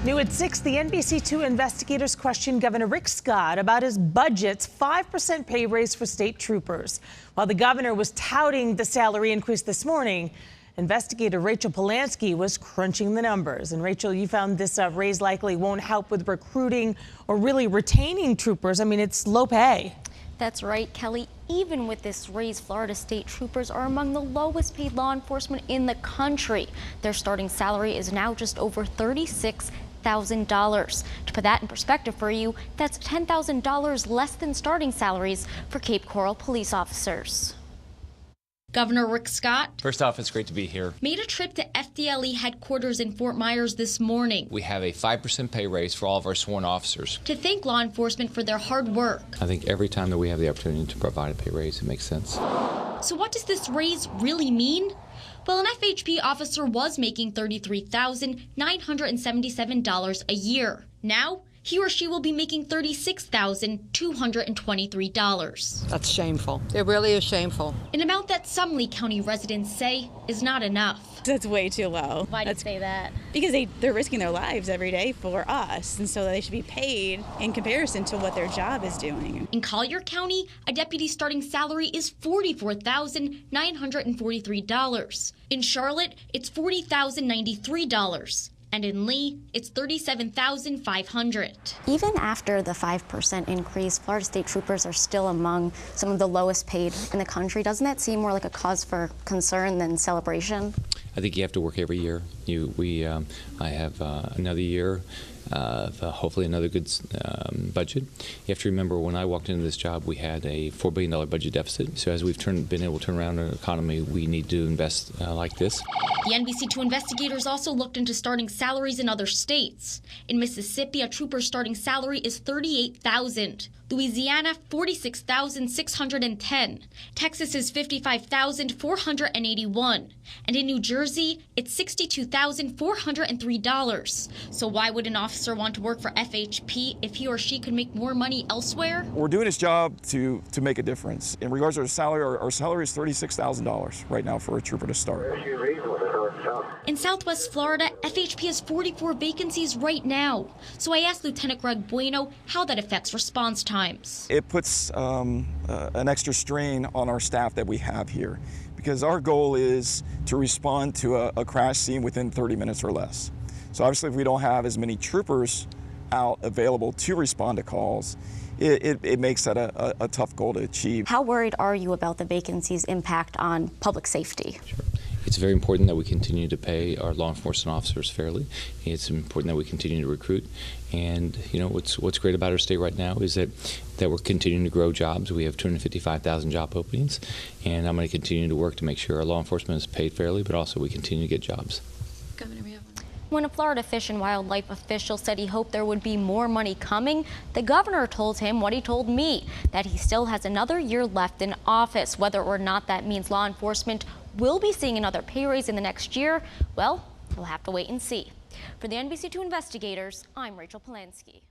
New at 6, the NBC2 Investigators questioned Governor Rick Scott about his budget's 5% pay raise for state troopers. While the governor was touting the salary increase this morning, investigator Rachel Polanski was crunching the numbers. And Rachel, you found this raise likely won't help with recruiting or really retaining troopers. I mean, it's low pay. That's right, Kelly. Even with this raise, Florida state troopers are among the lowest paid law enforcement in the country. Their starting salary is now just over $36,000. To put that in perspective for you, that's $10,000 less than starting salaries for Cape Coral police officers. Governor Rick Scott, first off, it's great to be here. Made a trip to FDLE headquarters in Fort Myers this morning. We have a 5% pay raise for all of our sworn officers. To thank law enforcement for their hard work. I think every time that we have the opportunity to provide a pay raise, it makes sense. So what does this raise really mean? Well, an FHP officer was making $33,977 a year. Now, he or she will be making $36,223. That's shameful. It really is shameful. An amount that some Lee County residents say is not enough. That's way too low. Why do you say that? Because they're risking their lives every day for us, and so they should be paid in comparison to what their job is doing. In Collier County, a deputy's starting salary is $44,943. In Charlotte, it's $40,093. And in Lee, it's $37,500. Even after the 5% increase, Florida state troopers are still among some of the lowest paid in the country. Doesn't that seem more like a cause for concern than celebration? I think you have to work every year. I have another year of hopefully another good budget. You have to remember, when I walked into this job, we had a $4 billion budget deficit. So as we've been able to turn around our economy, we need to invest like this. The NBC2 investigators also looked into starting salaries in other states. In Mississippi, a trooper's starting salary is $38,000. Louisiana, $46,610. Texas is $55,481. And in New Jersey, it's $62,403. So why would an officer want to work for FHP if he or she could make more money elsewhere? We're doing this job to make a difference. In regards to our salary, our salary is $36,000 right now for a trooper to start. In Southwest Florida, FHP has 44 vacancies right now. So I asked Lieutenant Greg Bueno how that affects response times. It puts an extra strain on our staff that we have here, because our goal is to respond to a crash scene within 30 minutes or less. So obviously, if we don't have as many troopers out available to respond to calls, it makes that a tough goal to achieve. How worried are you about the vacancies' impact on public safety? Sure. It's very important that we continue to pay our law enforcement officers fairly. It's important that we continue to recruit. And you know what's great about our state right now is that we're continuing to grow jobs. We have 255,000 job openings, and I'm going to continue to work to make sure our law enforcement is paid fairly, but also we continue to get jobs. Governor, we have one. When a Florida Fish and Wildlife official said he hoped there would be more money coming, the governor told him what he told me, that he still has another year left in office. Whether or not that means law enforcement will be seeing another pay raise in the next year, well, we'll have to wait and see. For the NBC2 Investigators, I'm Rachel Polanski.